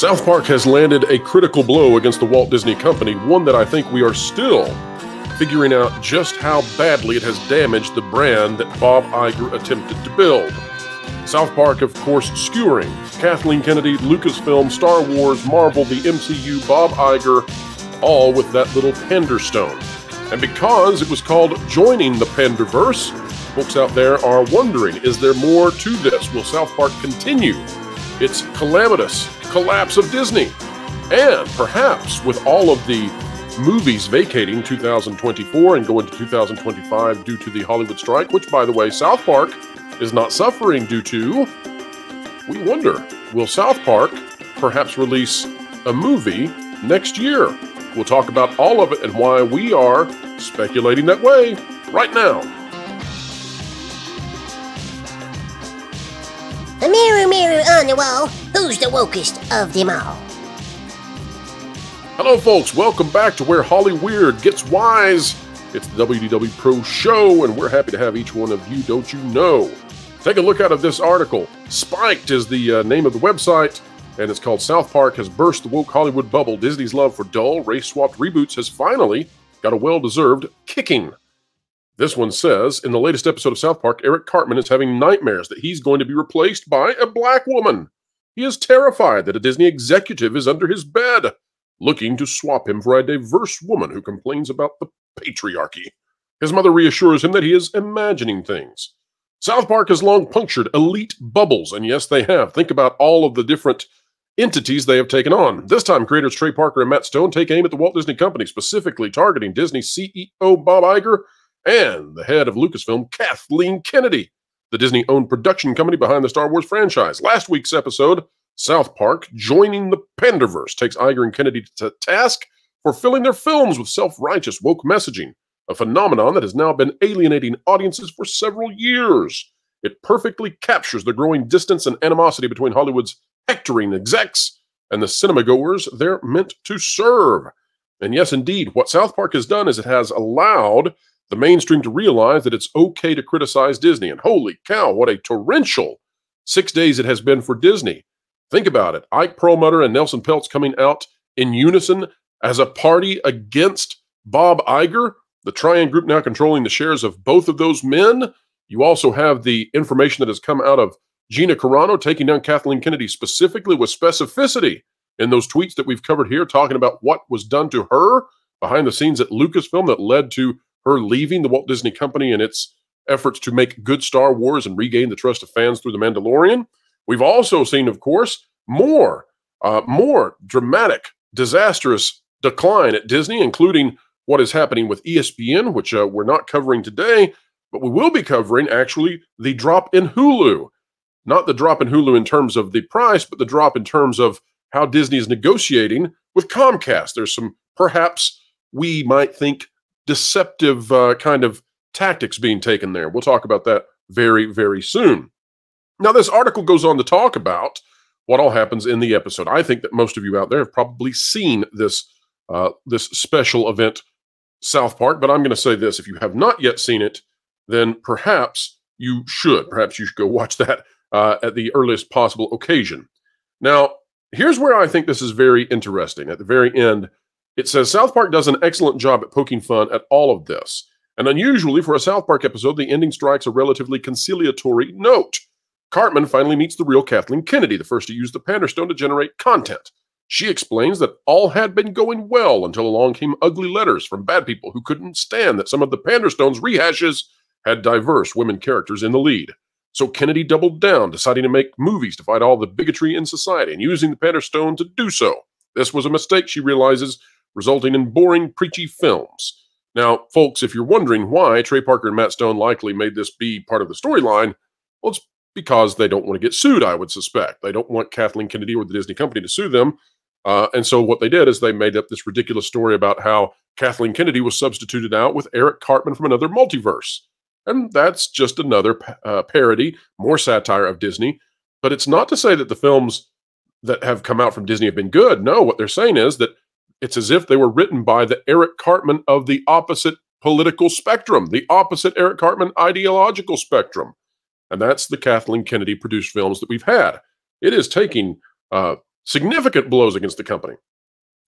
South Park has landed a critical blow against the Walt Disney Company, one that I think we are still figuring out just how badly it has damaged the brand that Bob Iger attempted to build. South Park, of course, skewering Kathleen Kennedy, Lucasfilm, Star Wars, Marvel, the MCU, Bob Iger, all with that little Panderstone. And because it was called joining the Panderverse, folks out there are wondering, is there more to this? Will South Park continue its calamitous collapse of Disney? And perhaps with all of the movies vacating 2024 and going to 2025 due to the Hollywood strike, which, by the way, South Park is not suffering due to, we wonder, will South Park perhaps release a movie next year? We'll talk about all of it and why we are speculating that way right now. A mirror, mirror on the wall, who's the wokest of them all? Hello, folks. Welcome back to Where Hollyweird Gets Wise. It's the WDW Pro Show, and we're happy to have each one of you, don't you know? Take a look out of this article. Spiked is the name of the website, and it's called South Park Has Burst the Woke Hollywood Bubble. Disney's love for dull, race-swapped reboots has finally got a well-deserved kicking. This one says, in the latest episode of South Park, Eric Cartman is having nightmares that he's going to be replaced by a black woman. He is terrified that a Disney executive is under his bed, looking to swap him for a diverse woman who complains about the patriarchy. His mother reassures him that he is imagining things. South Park has long punctured elite bubbles, and yes, they have. Think about all of the different entities they have taken on. This time, creators Trey Parker and Matt Stone take aim at the Walt Disney Company, specifically targeting Disney CEO Bob Iger and the head of Lucasfilm, Kathleen Kennedy, the Disney-owned production company behind the Star Wars franchise. Last week's episode, South Park, joining the Panderverse, takes Iger and Kennedy to task for filling their films with self-righteous woke messaging, a phenomenon that has now been alienating audiences for several years. It perfectly captures the growing distance and animosity between Hollywood's hectoring execs and the cinema-goers they're meant to serve. And yes, indeed, what South Park has done is it has allowed the mainstream to realize that it's okay to criticize Disney. And holy cow, what a torrential 6 days it has been for Disney. Think about it. Ike Perlmutter and Nelson Peltz coming out in unison as a party against Bob Iger, the Trian Group now controlling the shares of both of those men. You also have the information that has come out of Gina Carano taking down Kathleen Kennedy specifically with specificity in those tweets that we've covered here, talking about what was done to her behind the scenes at Lucasfilm that led to her leaving the Walt Disney Company and its efforts to make good Star Wars and regain the trust of fans through The Mandalorian. We've also seen, of course, more dramatic, disastrous decline at Disney, including what is happening with ESPN, which we're not covering today, but we will be covering, actually, the drop in Hulu. Not the drop in Hulu in terms of the price, but the drop in terms of how Disney is negotiating with Comcast. There's some, perhaps, we might think, deceptive kind of tactics being taken there. We'll talk about that very, very soon. Now, this article goes on to talk about what all happens in the episode. I think that most of you out there have probably seen this, this special event, South Park, but I'm going to say this. If you have not yet seen it, then perhaps you should. Perhaps you should go watch that at the earliest possible occasion. Now, here's where I think this is very interesting. At the very end, it says, South Park does an excellent job at poking fun at all of this. And unusually for a South Park episode, the ending strikes a relatively conciliatory note. Cartman finally meets the real Kathleen Kennedy, the first to use the Panderstone to generate content. She explains that all had been going well until along came ugly letters from bad people who couldn't stand that some of the Panderstone's rehashes had diverse women characters in the lead. So Kennedy doubled down, deciding to make movies to fight all the bigotry in society and using the Panderstone to do so. This was a mistake, she realizes, resulting in boring, preachy films. Now, folks, if you're wondering why Trey Parker and Matt Stone likely made this be part of the storyline, well, it's because they don't want to get sued, I would suspect. They don't want Kathleen Kennedy or the Disney company to sue them. And so what they did is they made up this ridiculous story about how Kathleen Kennedy was substituted out with Eric Cartman from another multiverse. And that's just another parody, more satire of Disney. But it's not to say that the films that have come out from Disney have been good. No, what they're saying is that it's as if they were written by the Eric Cartman of the opposite political spectrum, the opposite Eric Cartman ideological spectrum. And that's the Kathleen Kennedy produced films that we've had. It is taking Significant blows against the company.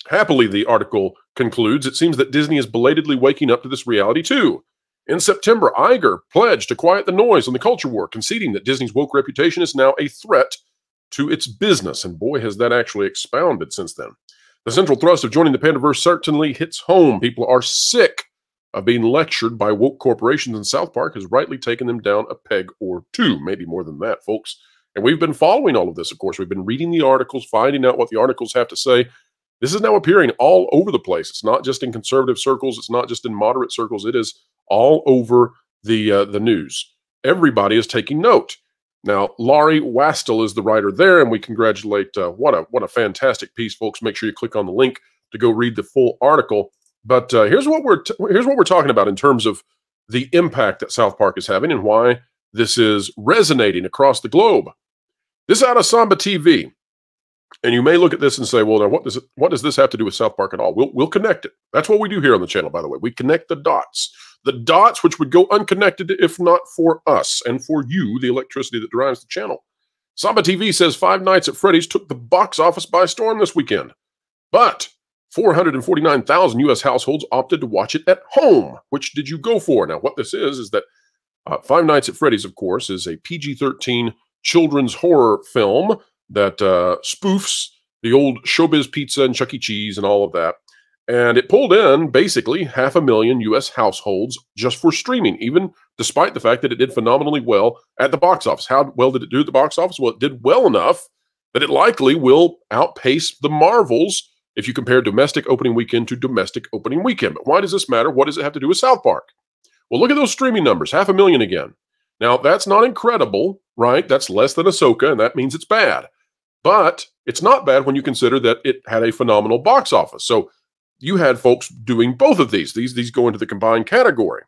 Happily, the article concludes, it seems that Disney is belatedly waking up to this reality too. In September, Iger pledged to quiet the noise on the culture war, conceding that Disney's woke reputation is now a threat to its business. And boy, has that actually expounded since then. The central thrust of joining the Panderverse certainly hits home. People are sick of being lectured by woke corporations, and South Park has rightly taken them down a peg or two, maybe more than that, folks. And we've been following all of this, of course. We've been reading the articles, finding out what the articles have to say. This is now appearing all over the place. It's not just in conservative circles. It's not just in moderate circles. It is all over the news. Everybody is taking note. Now, Laurie Wastel is the writer there, and we congratulate what a fantastic piece, folks. Make sure you click on the link to go read the full article. But here's what we're talking about in terms of the impact that South Park is having and why this is resonating across the globe. This is out of Samba TV, and you may look at this and say, "Well, now what does this have to do with South Park at all?" We'll connect it. That's what we do here on the channel, by the way. We connect the dots. The dots which would go unconnected if not for us and for you, the electricity that drives the channel. Samba TV says Five Nights at Freddy's took the box office by storm this weekend. But 449,000 U.S. households opted to watch it at home. Which did you go for? Now, what this is that Five Nights at Freddy's, of course, is a PG-13 children's horror film that spoofs the old Showbiz Pizza and Chuck E. Cheese and all of that. And it pulled in basically 500,000 U.S. households just for streaming, even despite the fact that it did phenomenally well at the box office. How well did it do at the box office? Well, it did well enough that it likely will outpace the Marvels if you compare domestic opening weekend to domestic opening weekend. But why does this matter? What does it have to do with South Park? Well, look at those streaming numbers, 500,000 again. Now, that's not incredible, right? That's less than Ahsoka, and that means it's bad. But it's not bad when you consider that it had a phenomenal box office. So you had folks doing both of these. These go into the combined category.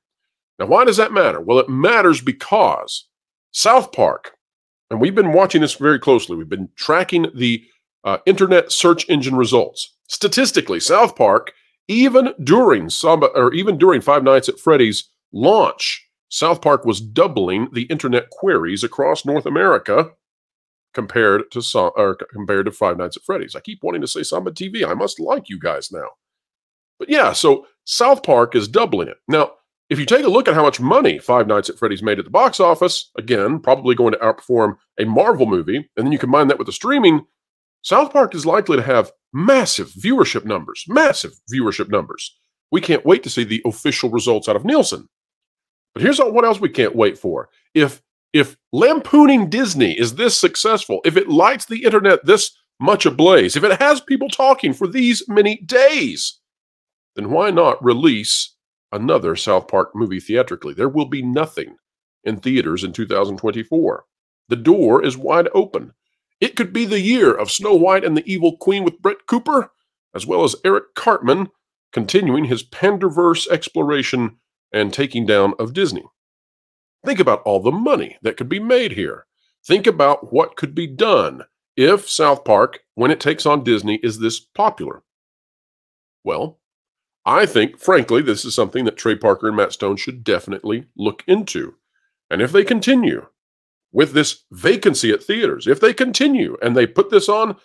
Now, why does that matter? Well, it matters because South Park, and we've been watching this very closely. We've been tracking the internet search engine results. Statistically, South Park, even during Five Nights at Freddy's launch, South Park was doubling the internet queries across North America compared to Five Nights at Freddy's. I keep wanting to say Samba TV. I must like you guys now. But yeah, so South Park is doubling it. Now, if you take a look at how much money Five Nights at Freddy's made at the box office, again, probably going to outperform a Marvel movie, and then you combine that with the streaming, South Park is likely to have massive viewership numbers. Massive viewership numbers. We can't wait to see the official results out of Nielsen. But here's what else we can't wait for. If lampooning Disney is this successful, if it lights the internet this much ablaze, if it has people talking for these many days, then why not release another South Park movie theatrically? There will be nothing in theaters in 2024. The door is wide open. It could be the year of Snow White and the Evil Queen with Brett Cooper, as well as Eric Cartman continuing his Panderverse exploration and taking down of Disney. Think about all the money that could be made here. Think about what could be done if South Park, when it takes on Disney, is this popular. Well, I think, frankly, this is something that Trey Parker and Matt Stone should definitely look into. And if they continue with this vacancy at theaters, if they continue and they put this on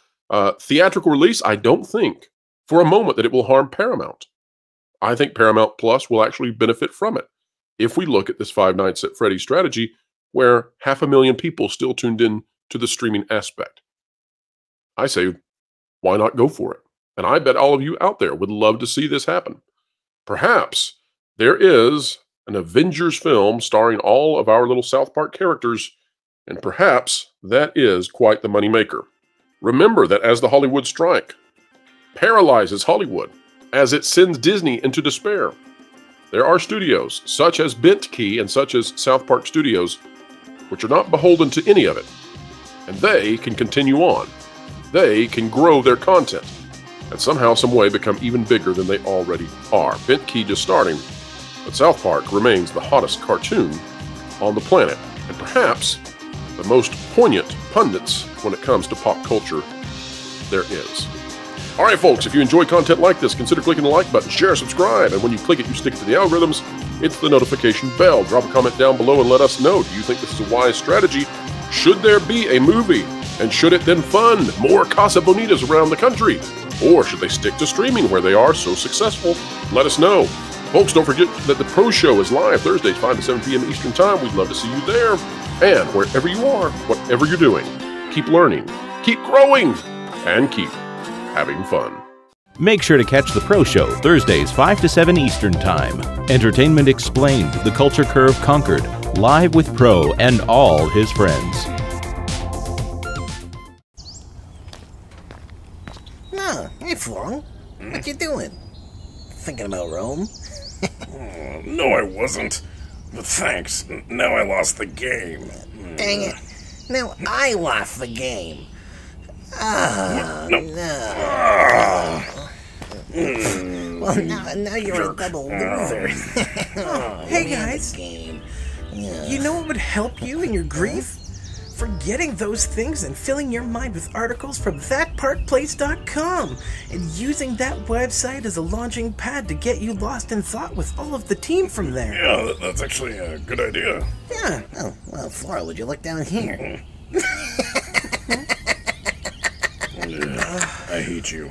theatrical release, I don't think for a moment that it will harm Paramount. I think Paramount Plus will actually benefit from it if we look at this Five Nights at Freddy's strategy where 500,000 people still tuned in to the streaming aspect. I say, why not go for it? And I bet all of you out there would love to see this happen. Perhaps there is an Avengers film starring all of our little South Park characters, and perhaps that is quite the moneymaker. Remember that as the Hollywood strike paralyzes Hollywood, as it sends Disney into despair, there are studios such as Bent Key and such as South Park Studios, which are not beholden to any of it, and they can continue on. They can grow their content and somehow, some way become even bigger than they already are. Bent Key just starting, but South Park remains the hottest cartoon on the planet, and perhaps the most poignant pundits when it comes to pop culture there is. All right, folks, if you enjoy content like this, consider clicking the like button, share, subscribe, and when you click it, you stick to the algorithms. It's the notification bell. Drop a comment down below and let us know. Do you think this is a wise strategy? Should there be a movie And should it then fund more Casa Bonitas around the country? Or should they stick to streaming where they are so successful? Let us know. Folks, don't forget that the Pro Show is live Thursdays, 5 to 7 p.m. Eastern Time. We'd love to see you there. And wherever you are, whatever you're doing, keep learning, keep growing, and keep having fun. Make sure to catch the Pro Show Thursdays 5 to 7 Eastern Time. Entertainment explained, the culture curve conquered, live with Pro and all his friends. Oh, hey Florel, what you doing? Thinking about Rome? No, I wasn't. But thanks. Now I lost the game. Dang it. Now I lost the game. No. Well, now you're a double loser. Hey guys, you know what would help you in your grief? Forgetting those things and filling your mind with articles from thatpartplace.com and using that website as a launching pad to get you lost in thought with all of the team from there. Yeah, that's actually a good idea. Yeah. Oh, well, Flora, would you look down here? I hate you.